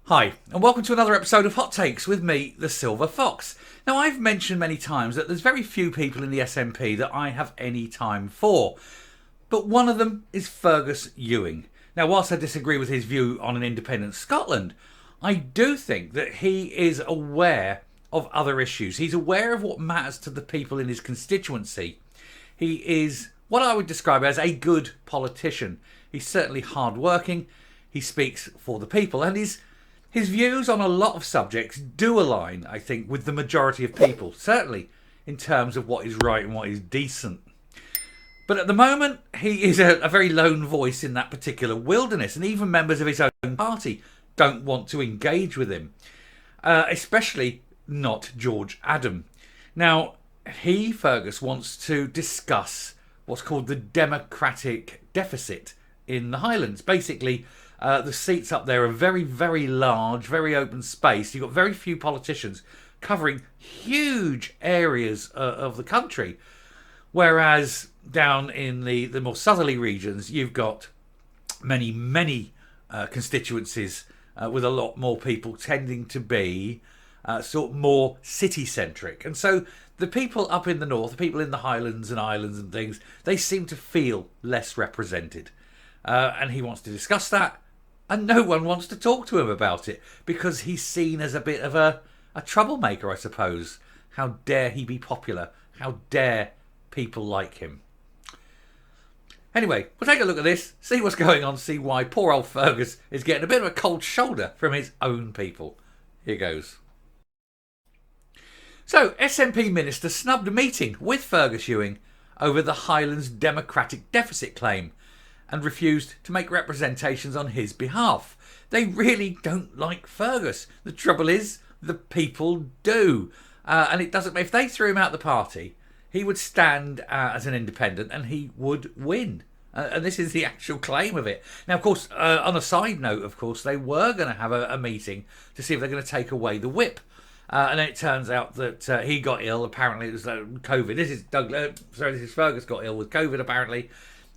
Hi, and welcome to another episode of Hot Takes with me, the Silver Fox. Now, I've mentioned many times that there's very few people in the SNP that I have any time for, but one of them is Fergus Ewing. Now, whilst I disagree with his view on an independent Scotland, I do think that he is aware of other issues. He's aware of what matters to the people in his constituency. He is what I would describe as a good politician. He's certainly hard-working, he speaks for the people, and his views on a lot of subjects do align, I think, with the majority of people, certainly in terms of what is right and what is decent. But at the moment, he is a very lone voice in that particular wilderness, and even members of his own party don't want to engage with him, especially not George Adam. Now, Fergus, wants to discuss what's called the democratic deficit in the Highlands. Basically, the seats up there are very, very large, very open space. You've got very few politicians covering huge areas of the country. Whereas down in the more southerly regions, you've got many, many constituencies with a lot more people tending to be sort of more city-centric. And so the people up in the north, the people in the Highlands and Islands and things, they seem to feel less represented. And he wants to discuss that. And no one wants to talk to him about it because he's seen as a bit of a troublemaker, I suppose. How dare he be popular? How dare people like him? Anyway, we'll take a look at this, see what's going on, see why poor old Fergus is getting a bit of a cold shoulder from his own people. Here goes. So, SNP minister snubbed a meeting with Fergus Ewing over the Highlands democratic deficit claim and refused to make representations on his behalf. They really don't like Fergus. The trouble is, the people do. And it doesn't matter. If they threw him out the party, he would stand as an independent and he would win. And this is the actual claim of it. Now, of course, on a side note, of course, they were going to have a meeting to see if they're going to take away the whip. And then it turns out that he got ill. Apparently, it was COVID. This is Fergus got ill with COVID, apparently.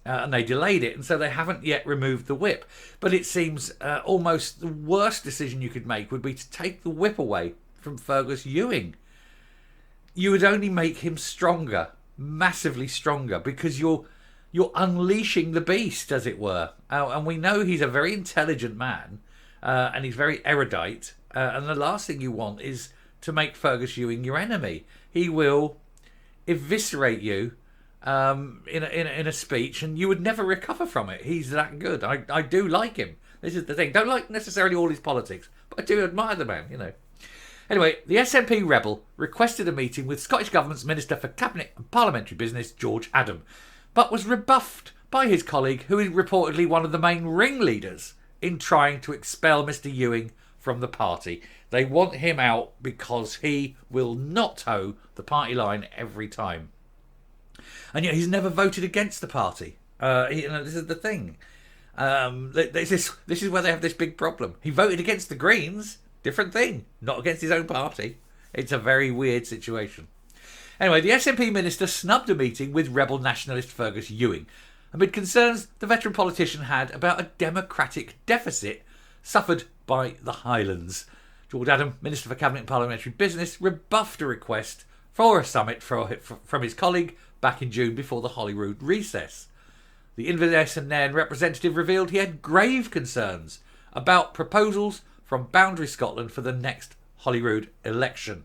And they delayed it, and so they haven't yet removed the whip. But it seems almost the worst decision you could make would be to take the whip away from Fergus Ewing. You would only make him stronger, massively stronger, because you're unleashing the beast, as it were. And we know he's a very intelligent man, and he's very erudite. And the last thing you want is to make Fergus Ewing your enemy. He will eviscerate you in a speech, and you would never recover from it. He's that good. I do like him. This is the thing. Don't like necessarily all his politics, but I do admire the man, you know. Anyway, the SNP rebel requested a meeting with Scottish Government's Minister for Cabinet and Parliamentary Business, George Adam, but was rebuffed by his colleague, who is reportedly one of the main ringleaders in trying to expel Mr. Ewing from the party. They want him out because he will not toe the party line every time. And yet he's never voted against the party. This is the thing. This is where they have this big problem. He voted against the Greens, different thing, not against his own party. It's a very weird situation. Anyway, the SNP minister snubbed a meeting with rebel nationalist Fergus Ewing amid concerns the veteran politician had about a democratic deficit suffered by the Highlands. George Adam, Minister for Cabinet and Parliamentary Business, rebuffed a request for a summit from his colleague back in June before the Holyrood recess. The Inverness and Nairn representative revealed he had grave concerns about proposals from Boundary Scotland for the next Holyrood election.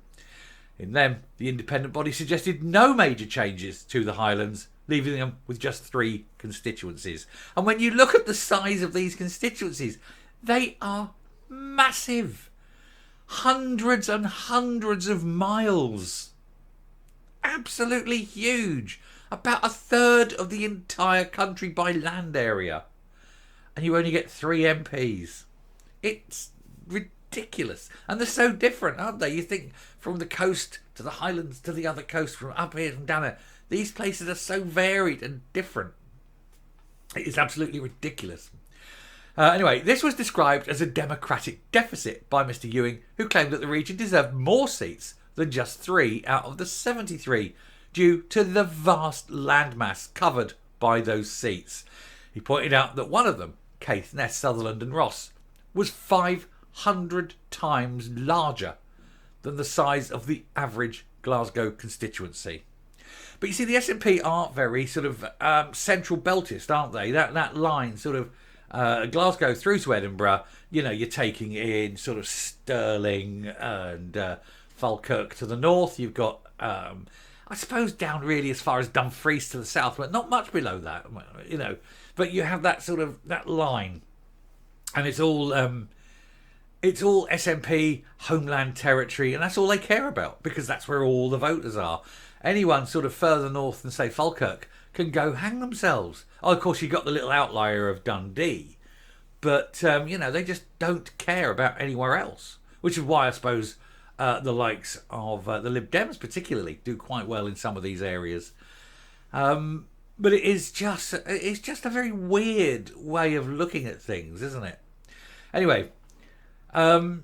In them, the independent body suggested no major changes to the Highlands, leaving them with just 3 constituencies. And when you look at the size of these constituencies, they are massive. Hundreds and hundreds of miles. Absolutely huge. About a third of the entire country by land area. And you only get 3 MPs. It's ridiculous. And they're so different, aren't they? You think from the coast to the Highlands to the other coast, from up here and down there. These places are so varied and different. It is absolutely ridiculous. Anyway, this was described as a democratic deficit by Mr. Ewing, who claimed that the region deserved more seats than just 3 out of the 73, due to the vast landmass covered by those seats. He pointed out that one of them, Caithness, Sutherland and Ross, was 5 100 times larger than the size of the average Glasgow constituency. But you see, the SNP are very sort of central beltist, aren't they? That line sort of Glasgow through to Edinburgh, you're taking in sort of Stirling and Falkirk to the north. You've got, I suppose, down really as far as Dumfries to the south, but not much below that, But you have that sort of, that line. And it's all SNP, homeland territory, and that's all they care about, because that's where all the voters are. Anyone sort of further north than, say, Falkirk can go hang themselves. Oh, of course, you've got the little outlier of Dundee. But, they just don't care about anywhere else. Which is why I suppose the likes of the Lib Dems particularly do quite well in some of these areas. But it's just a very weird way of looking at things, isn't it? Anyway, in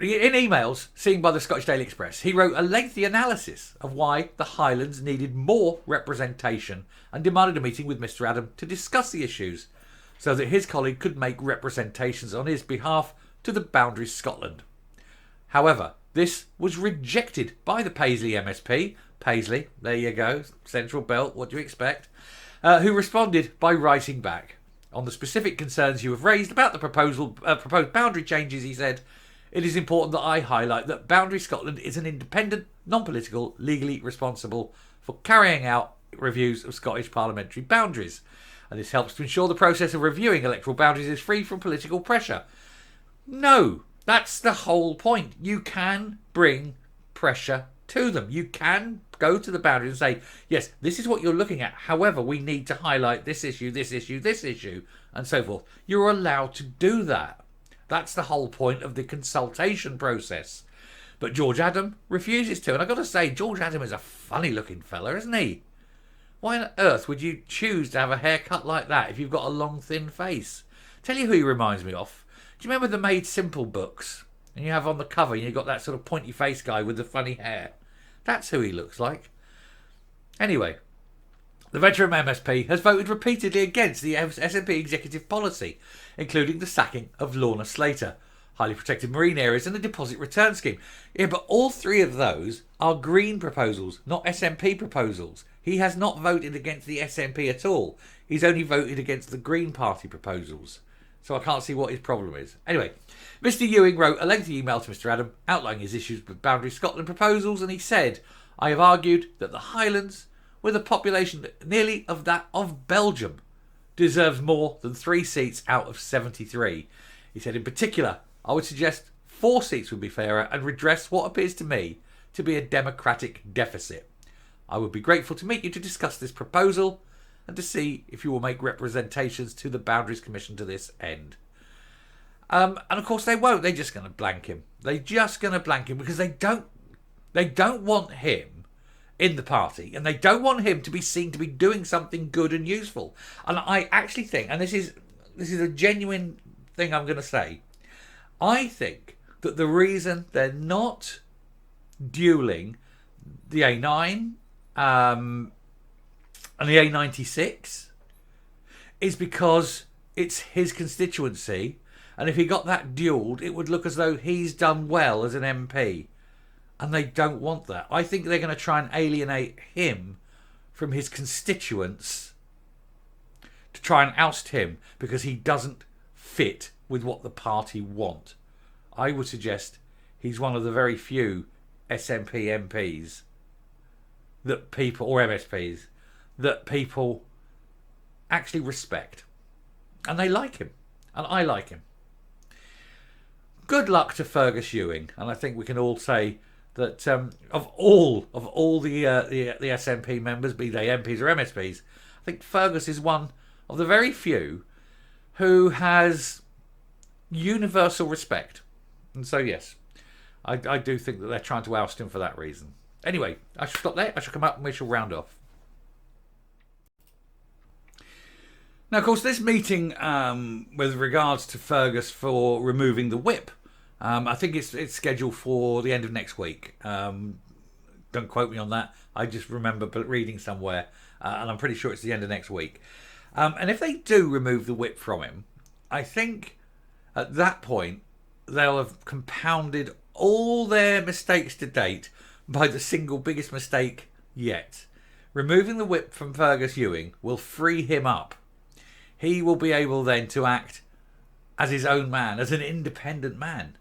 emails seen by the Scottish Daily Express, he wrote a lengthy analysis of why the Highlands needed more representation and demanded a meeting with Mr. Adam to discuss the issues so that his colleague could make representations on his behalf to the Boundaries Scotland. However, this was rejected by the Paisley MSP. Paisley, there you go, Central Belt, what do you expect? Who responded by writing back. On the specific concerns you have raised about the proposed boundary changes, he said, it is important that I highlight that Boundaries Scotland is an independent, non-political, legally responsible for carrying out reviews of Scottish parliamentary boundaries. And this helps to ensure the process of reviewing electoral boundaries is free from political pressure. No, that's the whole point. You can bring pressure to them. You can go to the boundaries and say, yes, this is what you're looking at. However, we need to highlight this issue, this issue, this issue, and so forth. You're allowed to do that. That's the whole point of the consultation process. But George Adam refuses to. And I've got to say, George Adam is a funny looking fella, isn't he? Why on earth would you choose to have a haircut like that if you've got a long, thin face? Tell you who he reminds me of. Do you remember the Made Simple books? And you have on the cover, you've got that sort of pointy face guy with the funny hair. That's who he looks like. Anyway, the veteran MSP has voted repeatedly against the SNP executive policy, including the sacking of Lorna Slater, highly protected marine areas and the deposit return scheme. Yeah, but all three of those are Green proposals, not SNP proposals. He has not voted against the SNP at all. He's only voted against the Green Party proposals. So I can't see what his problem is. Anyway, Mr. Ewing wrote a lengthy email to Mr. Adam outlining his issues with Boundary Scotland proposals, and he said, I have argued that the Highlands, with a population nearly of that of Belgium, deserves more than 3 seats out of 73. He said, in particular, I would suggest 4 seats would be fairer and redress what appears to me to be a democratic deficit. I would be grateful to meet you to discuss this proposal and to see if you will make representations to the Boundaries Commission to this end. And of course they won't. They're just going to blank him. They're just going to blank him because they don't want him in the party, and they don't want him to be seen to be doing something good and useful. And I actually think, and this is a genuine thing I'm going to say, I think that the reason they're not duelling the A9 and the A96 is because it's his constituency, and if he got that duelled, it would look as though he's done well as an MP. And they don't want that. I think they're going to try and alienate him from his constituents to try and oust him because he doesn't fit with what the party want. I would suggest he's one of the very few SNP MPs that people, or MSPs, that people actually respect. And they like him. And I like him. Good luck to Fergus Ewing. And I think we can all say that of all the SNP members, be they MPs or MSPs, I think Fergus is one of the very few who has universal respect. And so, yes, I do think that they're trying to oust him for that reason. Anyway, I shall stop there. I shall come up and we shall round off. Now, of course, this meeting with regards to Fergus for removing the whip, I think it's scheduled for the end of next week. Don't quote me on that. I just remember reading somewhere, and I'm pretty sure it's the end of next week. And if they do remove the whip from him, I think at that point they'll have compounded all their mistakes to date by the single biggest mistake yet. Removing the whip from Fergus Ewing will free him up. He will be able then to act as his own man, as an independent man.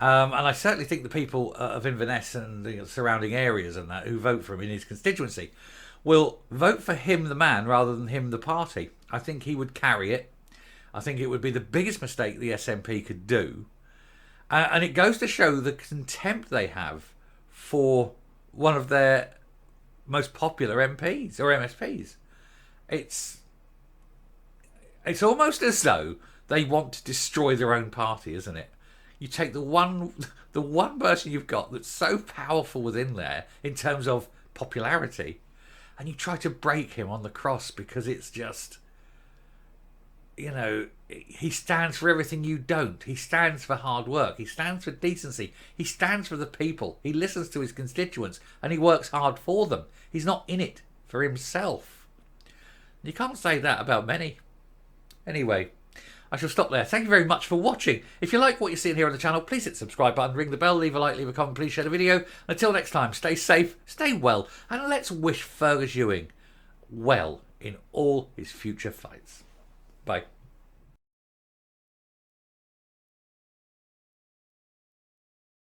And I certainly think the people of Inverness and the surrounding areas and that who vote for him in his constituency will vote for him the man rather than him the party. I think he would carry it. I think it would be the biggest mistake the SNP could do. And it goes to show the contempt they have for one of their most popular MPs or MSPs. It's almost as though they want to destroy their own party, isn't it? You take the one person you've got that's so powerful within there in terms of popularity, and you try to break him on the cross because it's just, he stands for everything you don't. He stands for hard work. He stands for decency. He stands for the people. He listens to his constituents and he works hard for them. He's not in it for himself. You can't say that about many. Anyway, I shall stop there. Thank you very much for watching. If you like what you're seeing here on the channel, please hit the subscribe button, ring the bell, leave a like, leave a comment, please share the video. Until next time, stay safe, stay well, and let's wish Fergus Ewing well in all his future fights. Bye.